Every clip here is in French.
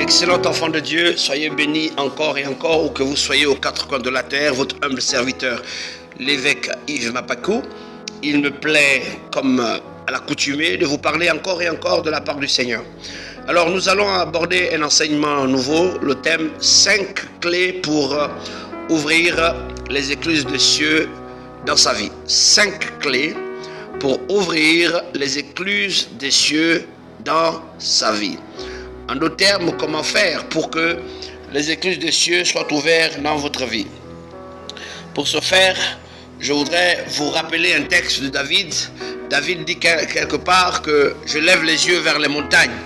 Excellent enfant de Dieu, soyez bénis encore et encore, où que vous soyez aux quatre coins de la terre. Votre humble serviteur, l'évêque Yves Mapakou. Il me plaît, comme à l'accoutumée, de vous parler encore et encore de la part du Seigneur. Alors nous allons aborder un enseignement nouveau, le thème 5 clés pour ouvrir les écluses des cieux dans sa vie. 5 clés pour ouvrir les écluses des cieux dans sa vie. En d'autres termes, comment faire pour que les écluses des cieux soient ouvertes dans votre vie? Pour ce faire, je voudrais vous rappeler un texte de David. David dit quelque part que je lève les yeux vers les montagnes,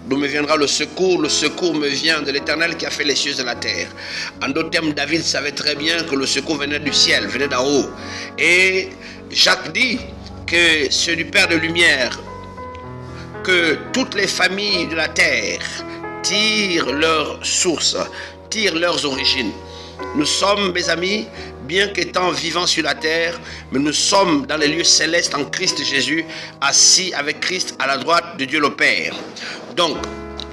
d'où me viendra le secours. Le secours me vient de l'Éternel qui a fait les cieux et la terre. En d'autres termes, David savait très bien que le secours venait du ciel, venait d'en haut. Et Jacques dit que c'est du Père de lumière que toutes les familles de la terre tirent leur source, tirent leurs origines. Nous sommes, mes amis, bien qu'étant vivants sur la terre, mais nous sommes dans les lieux célestes en Christ Jésus, assis avec Christ à la droite de Dieu le Père. Donc,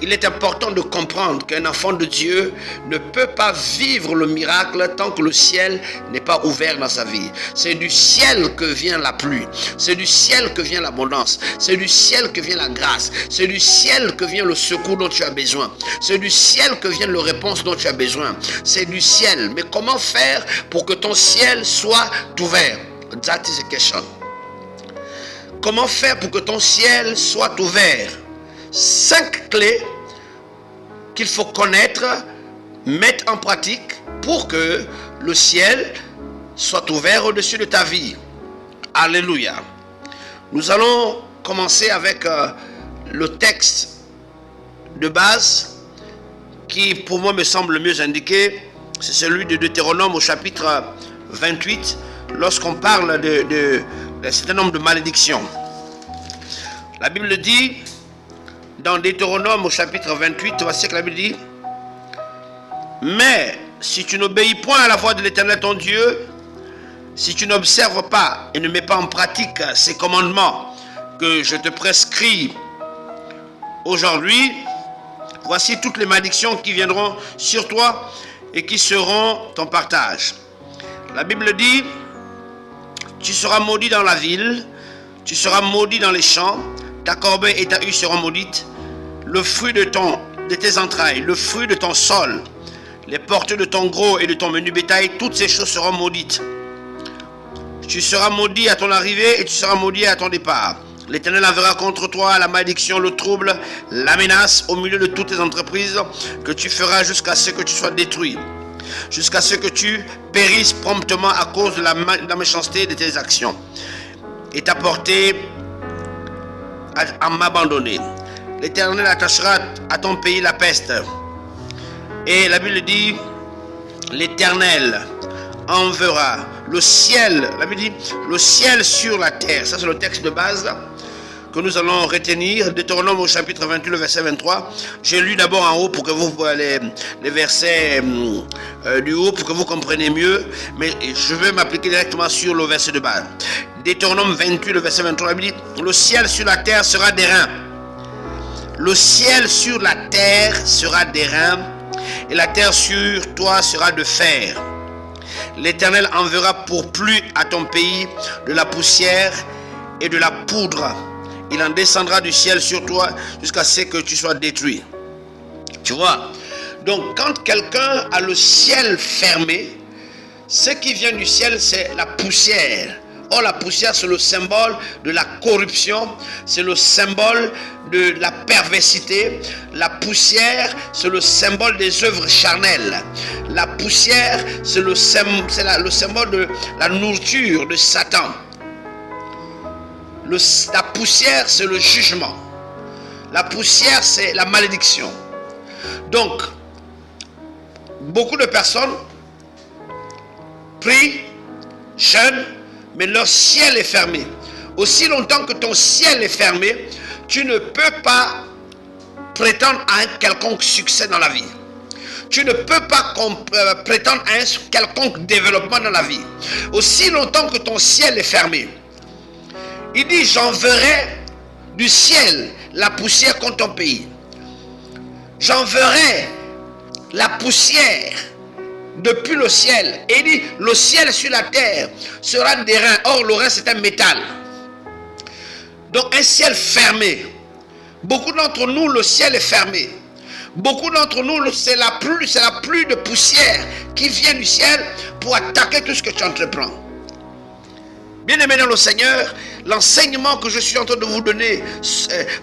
il est important de comprendre qu'un enfant de Dieu ne peut pas vivre le miracle tant que le ciel n'est pas ouvert dans sa vie. C'est du ciel que vient la pluie, c'est du ciel que vient l'abondance, c'est du ciel que vient la grâce, c'est du ciel que vient le secours dont tu as besoin, c'est du ciel que vient la réponse dont tu as besoin, c'est du ciel. Mais comment faire pour que ton ciel soit ouvert? That is a question. Comment faire pour que ton ciel soit ouvert? 5 clés qu'il faut connaître, mettre en pratique pour que le ciel soit ouvert au-dessus de ta vie. Alléluia. Nous allons commencer avec le texte de base qui pour moi me semble le mieux indiqué. C'est celui de Deutéronome au chapitre 28, lorsqu'on parle d'un certain nombre de malédictions. La Bible dit dans Deutéronome au chapitre 28, voici que la Bible dit: mais si tu n'obéis point à la voix de l'Éternel ton Dieu, si tu n'observes pas et ne mets pas en pratique ces commandements que je te prescris aujourd'hui, voici toutes les malédictions qui viendront sur toi et qui seront ton partage. La Bible dit: tu seras maudit dans la ville, tu seras maudit dans les champs, ta corbeille et ta hue seront maudites, le fruit de tes entrailles, le fruit de ton sol, les porteurs de ton gros et de ton menu bétail, toutes ces choses seront maudites. Tu seras maudit à ton arrivée et tu seras maudit à ton départ. L'Éternel enverra contre toi la malédiction, le trouble, la menace au milieu de toutes tes entreprises que tu feras jusqu'à ce que tu sois détruit, jusqu'à ce que tu périsses promptement à cause de la méchanceté de tes actions et t'apporter à m'abandonner. L'Éternel attachera à ton pays la peste. Et la Bible dit: l'Éternel enverra le ciel, la Bible dit le ciel sur la terre. Ça c'est le texte de base que nous allons retenir. Deutéronome au chapitre 28, le verset 23. J'ai lu d'abord en haut pour que vous les versets du haut pour que vous compreniez mieux, mais je vais m'appliquer directement sur le verset de base. Deutéronome 28, le verset 23, la Bible dit: le ciel sur la terre sera d'airain. Le ciel sur la terre sera d'airain, et la terre sur toi sera de fer. L'Éternel enverra pour pluie à ton pays de la poussière et de la poudre. Il en descendra du ciel sur toi jusqu'à ce que tu sois détruit. Tu vois? Donc quand quelqu'un a le ciel fermé, ce qui vient du ciel, c'est la poussière. Or, la poussière, c'est le symbole de la corruption, c'est le symbole de la perversité. La poussière, c'est le symbole des œuvres charnelles. La poussière, c'est le symbole de la nourriture de Satan. La poussière, c'est le jugement. La poussière, c'est la malédiction. Donc, beaucoup de personnes prient, jeûnent, mais leur ciel est fermé. Aussi longtemps que ton ciel est fermé, tu ne peux pas prétendre à un quelconque succès dans la vie. Tu ne peux pas prétendre à un quelconque développement dans la vie. Aussi longtemps que ton ciel est fermé. Il dit: j'enverrai du ciel la poussière contre ton pays. j'enverrai la poussière depuis le ciel. Et il dit, le ciel sur la terre sera d'airain. Or, l'airain, c'est un métal. Donc, un ciel fermé. Beaucoup d'entre nous, le ciel est fermé. Beaucoup d'entre nous, c'est la pluie de poussière qui vient du ciel pour attaquer tout ce que tu entreprends. Bien-aimés dans le Seigneur, l'enseignement que je suis en train de vous donner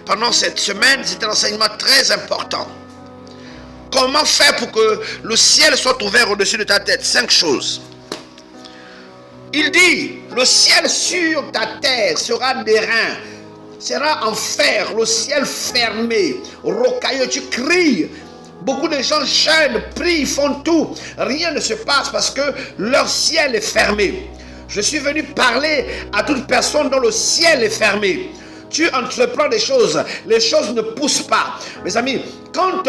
pendant cette semaine, c'est un enseignement très important. Comment faire pour que le ciel soit ouvert au-dessus de ta tête? 5 choses. Il dit, le ciel sur ta terre sera d'airain, sera en fer, le ciel fermé, rocailleux, tu cries. Beaucoup de gens jeûnent, prient, font tout. Rien ne se passe parce que leur ciel est fermé. Je suis venu parler à toute personne dont le ciel est fermé. Tu entreprends des choses, les choses ne poussent pas. Mes amis, quand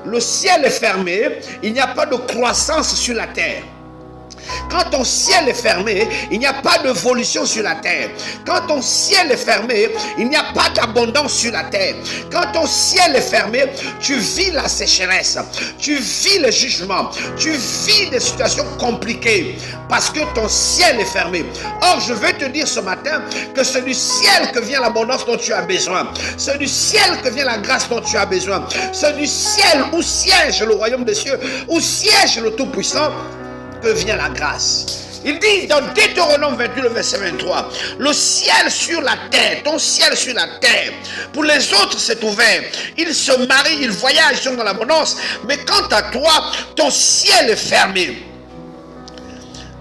le ciel est fermé, il n'y a pas de croissance sur la terre. Quand ton ciel est fermé, il n'y a pas d'évolution sur la terre. Quand ton ciel est fermé, il n'y a pas d'abondance sur la terre. Quand ton ciel est fermé, tu vis la sécheresse, tu vis le jugement, tu vis des situations compliquées parce que ton ciel est fermé. Or, je veux te dire ce matin que c'est du ciel que vient l'abondance dont tu as besoin. C'est du ciel que vient la grâce dont tu as besoin. C'est du ciel où siège le royaume des cieux, où siège le Tout-Puissant, que vient la grâce. Il dit dans Deutéronome 28, le verset 23, le ciel sur la terre, ton ciel sur la terre, pour les autres c'est ouvert. Ils se marient, ils voyagent, ils sont dans l'abondance, mais quant à toi, ton ciel est fermé.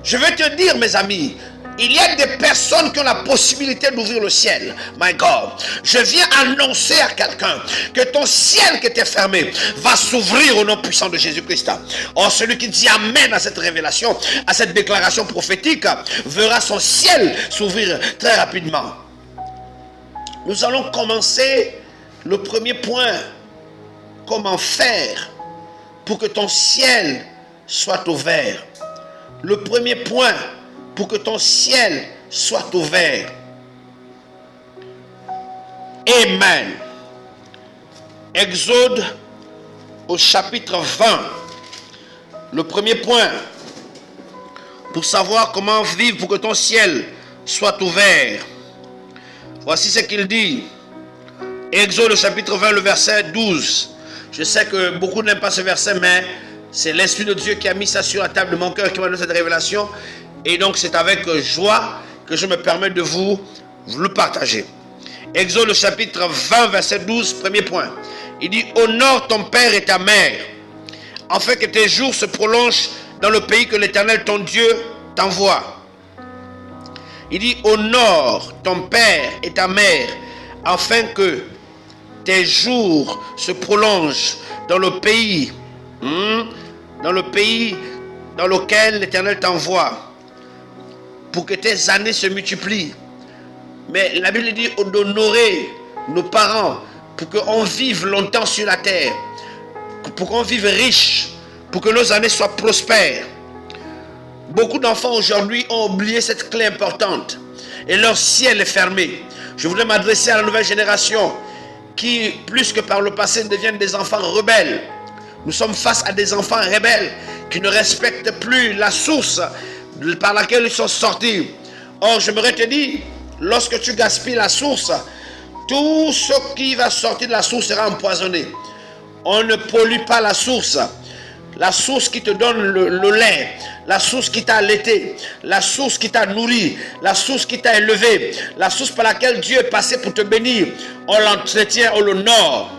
Je vais te dire, mes amis, il y a des personnes qui ont la possibilité d'ouvrir le ciel. My God, je viens annoncer à quelqu'un que ton ciel qui était fermé va s'ouvrir au nom puissant de Jésus-Christ. Or, celui qui dit Amen à cette révélation, à cette déclaration prophétique, verra son ciel s'ouvrir très rapidement. Nous allons commencer le premier point. Comment faire pour que ton ciel soit ouvert? Le premier point, pour que ton ciel soit ouvert. Amen. Exode au chapitre 20. Le premier point, pour savoir comment vivre pour que ton ciel soit ouvert. Voici ce qu'il dit. Exode au chapitre 20, le verset 12. Je sais que beaucoup n'aiment pas ce verset, mais c'est l'Esprit de Dieu qui a mis ça sur la table de mon cœur, qui m'a donné cette révélation. Et donc c'est avec joie que je me permets de vous le partager. Exode chapitre 20 verset 12, premier point. Il dit, honore ton père et ta mère, afin que tes jours se prolongent dans le pays que l'Éternel ton Dieu t'envoie. Il dit, honore ton père et ta mère, afin que tes jours se prolongent dans le pays, dans lequel l'Éternel t'envoie, pour que tes années se multiplient. Mais la Bible dit d'honorer nos parents pour qu'on vive longtemps sur la terre, pour qu'on vive riche, pour que nos années soient prospères. Beaucoup d'enfants aujourd'hui ont oublié cette clé importante et leur ciel est fermé. Je voudrais m'adresser à la nouvelle génération qui, plus que par le passé, deviennent des enfants rebelles. Nous sommes face à des enfants rebelles qui ne respectent plus la source par laquelle ils sont sortis. Or, j'aimerais te dire, lorsque tu gaspilles la source, tout ce qui va sortir de la source sera empoisonné. On ne pollue pas la source. La source qui te donne le lait, la source qui t'a allaité, la source qui t'a nourri, la source qui t'a élevé, la source par laquelle Dieu est passé pour te bénir, on l'entretient, on l'honore.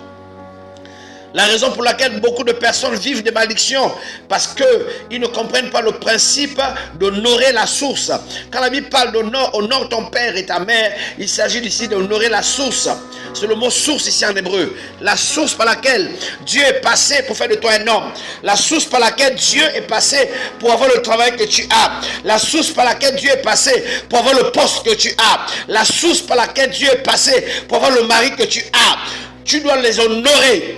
La raison pour laquelle beaucoup de personnes vivent des malédictions, parce qu'ils ne comprennent pas le principe d'honorer la source. Quand la Bible parle d'honneur, honore ton père et ta mère, il s'agit ici d'honorer la source. C'est le mot source ici en hébreu. La source par laquelle Dieu est passé pour faire de toi un homme. La source par laquelle Dieu est passé pour avoir le travail que tu as. La source par laquelle Dieu est passé pour avoir le poste que tu as. La source par laquelle Dieu est passé pour avoir le mari que tu as. Tu dois les honorer.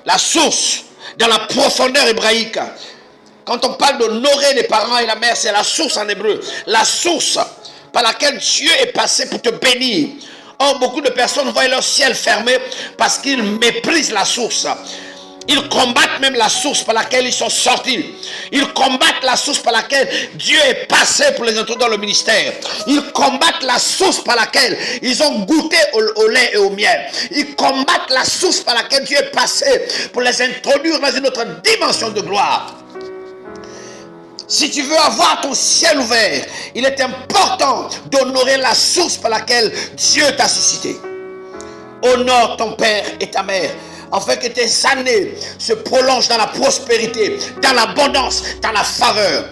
La source, dans la profondeur hébraïque, quand on parle d'honorer les parents et la mère, c'est la source en hébreu. La source par laquelle Dieu est passé pour te bénir. Or, beaucoup de personnes voient leur ciel fermé parce qu'ils méprisent la source. Ils combattent même la source par laquelle ils sont sortis. Ils combattent la source par laquelle Dieu est passé pour les introduire dans le ministère. Ils combattent la source par laquelle ils ont goûté au lait et au miel. Ils combattent la source par laquelle Dieu est passé pour les introduire dans une autre dimension de gloire. Si tu veux avoir ton ciel ouvert, il est important d'honorer la source par laquelle Dieu t'a suscité. Honore ton père et ta mère, afin que tes années se prolongent dans la prospérité, dans l'abondance, dans la faveur.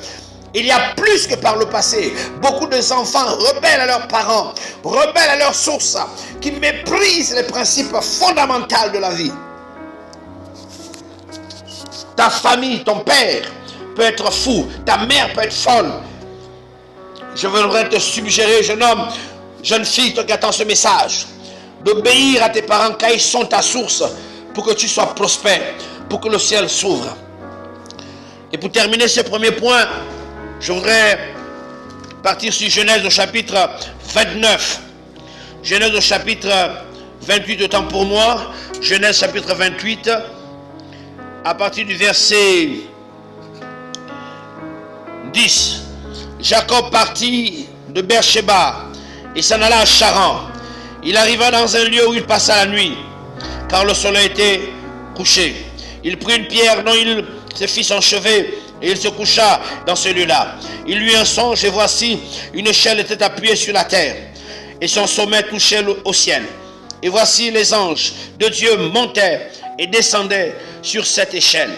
Il y a plus que par le passé. Beaucoup d'enfants rebelles à leurs parents, rebelles à leur source, qui méprisent les principes fondamentaux de la vie. Ta famille, ton père peut être fou, ta mère peut être folle. Je voudrais te suggérer, jeune homme, jeune fille, toi qui attends ce message, d'obéir à tes parents car ils sont ta source, pour que tu sois prospère, pour que le ciel s'ouvre. Et pour terminer ce premier point, je voudrais partir sur Genèse au chapitre 29. Genèse au chapitre 28, de temps pour moi. Genèse chapitre 28, à partir du verset 10. Jacob partit de Beersheba et s'en alla à Charan. Il arriva dans un lieu où il passa la nuit, car le soleil était couché. Il prit une pierre dont il se fit son chevet et il se coucha dans ce lieu-là. Il eut un songe et voici, une échelle était appuyée sur la terre et son sommet touchait au ciel. Et voici, les anges de Dieu montaient et descendaient sur cette échelle.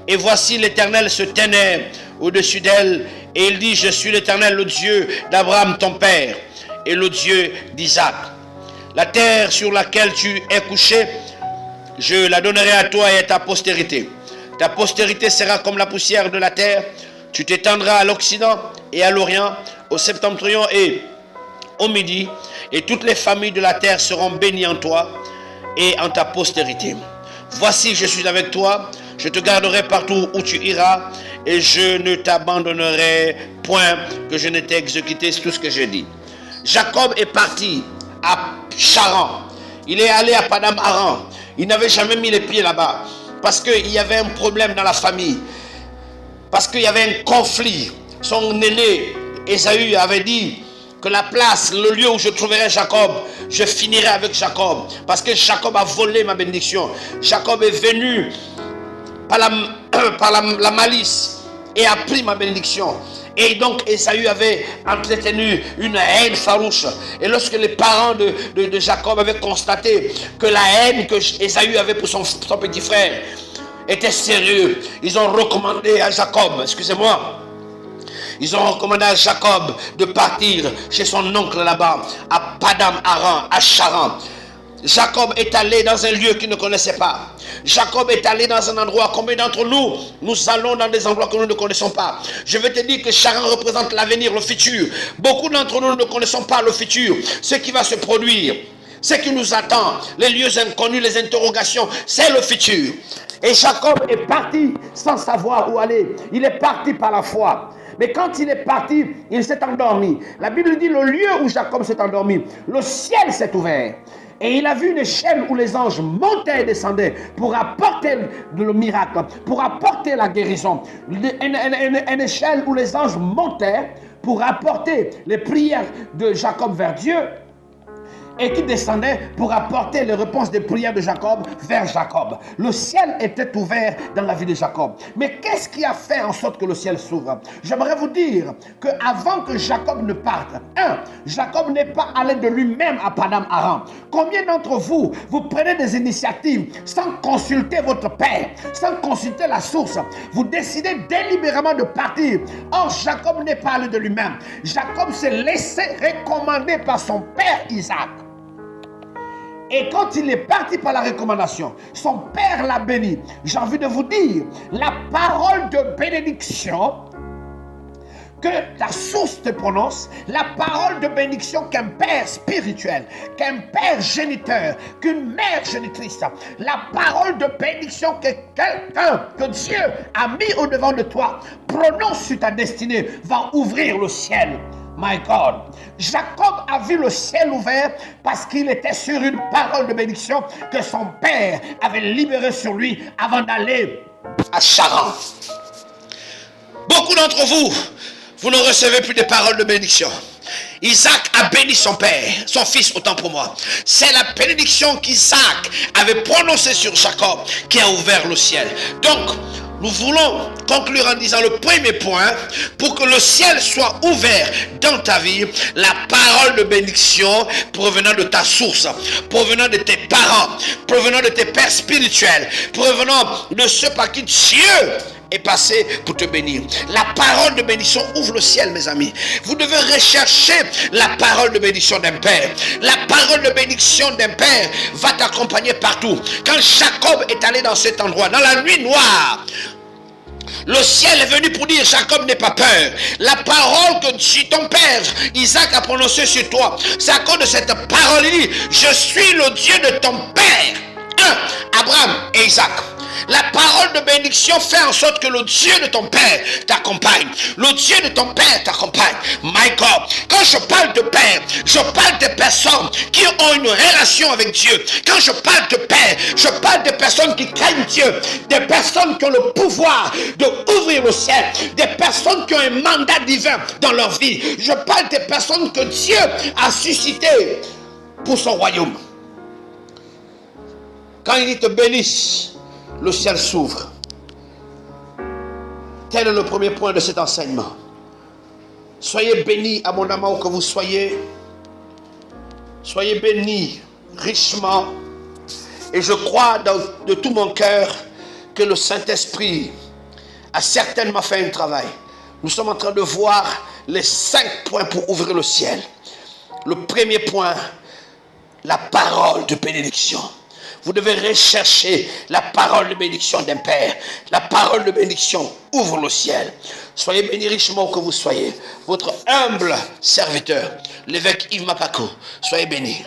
Et voici, l'Éternel se tenait au-dessus d'elle et il dit: je suis l'Éternel, le Dieu d'Abraham ton père et le Dieu d'Isaac. La terre sur laquelle tu es couché, je la donnerai à toi et à ta postérité. Ta postérité sera comme la poussière de la terre. Tu t'étendras à l'Occident et à l'Orient, au septentrion et au Midi, et toutes les familles de la terre seront bénies en toi et en ta postérité. Voici, je suis avec toi, je te garderai partout où tu iras, et je ne t'abandonnerai point, que je ne t'ai exécuté. C'est tout ce que j'ai dit. Jacob est parti à Charan. Il est allé à Padam Aram. Il n'avait jamais mis les pieds là-bas, parce qu'il y avait un problème dans la famille, parce qu'il y avait un conflit. Son aîné, Ésaü, avait dit que la place, le lieu où je trouverai Jacob, je finirai avec Jacob, parce que Jacob a volé ma bénédiction. Jacob est venu par la malice et a pris ma bénédiction. Et donc Ésaü avait entretenu une haine farouche. Et lorsque les parents de Jacob avaient constaté que la haine que Ésaü avait pour son petit frère était sérieuse, ils ont recommandé à Jacob, ils ont recommandé à Jacob de partir chez son oncle là-bas, à Padam Aram, à Charan. Jacob est allé dans un lieu qu'il ne connaissait pas. Jacob est allé dans un endroit. Combien d'entre nous, nous allons dans des endroits que nous ne connaissons pas? Je vais te dire que Charan représente l'avenir, le futur. Beaucoup d'entre nous ne connaissons pas le futur, ce qui va se produire, ce qui nous attend, les lieux inconnus, les interrogations, c'est le futur. Et Jacob est parti sans savoir où aller. Il est parti par la foi. Mais quand il est parti, il s'est endormi. La Bible dit le lieu où Jacob s'est endormi, le ciel s'est ouvert. Et il a vu une échelle où les anges montaient et descendaient pour apporter le miracle, pour apporter la guérison. Une échelle où les anges montaient pour apporter les prières de Jacob vers Dieu, et qui descendait pour apporter les réponses des prières de Jacob vers Jacob. Le ciel était ouvert dans la vie de Jacob. Mais qu'est-ce qui a fait en sorte que le ciel s'ouvre? J'aimerais vous dire qu'avant que Jacob ne parte, Jacob n'est pas allé de lui-même à Padam Aram. Combien d'entre vous, vous prenez des initiatives sans consulter votre père, sans consulter la source? Vous décidez délibérément de partir. Or, Jacob n'est pas allé de lui-même. Jacob s'est laissé recommander par son père Isaac. Et quand il est parti par la recommandation, son père l'a béni. J'ai envie de vous dire, la parole de bénédiction que la source te prononce, la parole de bénédiction qu'un père spirituel, qu'un père géniteur, qu'une mère génitrice, la parole de bénédiction que quelqu'un, que Dieu a mis au devant de toi, prononce sur ta destinée, va ouvrir le ciel. My God. Jacob a vu le ciel ouvert parce qu'il était sur une parole de bénédiction que son père avait libérée sur lui avant d'aller à Charan. Beaucoup d'entre vous, vous ne recevez plus de paroles de bénédiction. Isaac a béni son père, son fils, autant pour moi. C'est la bénédiction qu'Isaac avait prononcée sur Jacob qui a ouvert le ciel. Donc, nous voulons conclure en disant le premier point, pour que le ciel soit ouvert dans ta vie, la parole de bénédiction provenant de ta source, provenant de tes parents, provenant de tes pères spirituels, provenant de ceux par qui Dieu est passé pour te bénir. La parole de bénédiction ouvre le ciel, mes amis. Vous devez rechercher la parole de bénédiction d'un père. La parole de bénédiction d'un père va t'accompagner partout. Quand Jacob est allé dans cet endroit, dans la nuit noire, le ciel est venu pour dire: Jacob, n'aie pas peur. La parole que ton père Isaac a prononcée sur toi, c'est à cause de cette parole. Il dit: je suis le Dieu de ton père. Abraham et Isaac. La parole de bénédiction fait en sorte que le Dieu de ton père t'accompagne. Le Dieu de ton père t'accompagne. My God. Quand je parle de père, je parle des personnes qui ont une relation avec Dieu. Quand je parle de père, je parle des personnes qui craignent Dieu. Des personnes qui ont le pouvoir d'ouvrir le ciel. Des personnes qui ont un mandat divin dans leur vie. Je parle des personnes que Dieu a suscitées pour son royaume. Quand il te bénisse, le ciel s'ouvre. Tel est le premier point de cet enseignement. Soyez bénis abondamment où que vous soyez. Soyez bénis richement. Et je crois de tout mon cœur que le Saint-Esprit a certainement fait un travail. Nous sommes en train de voir les 5 points pour ouvrir le ciel. Le premier point, la parole de bénédiction. Vous devez rechercher la parole de bénédiction d'un père. La parole de bénédiction ouvre le ciel. Soyez bénis richement où que vous soyez. Votre humble serviteur, l'évêque Yves Mapako, soyez bénis.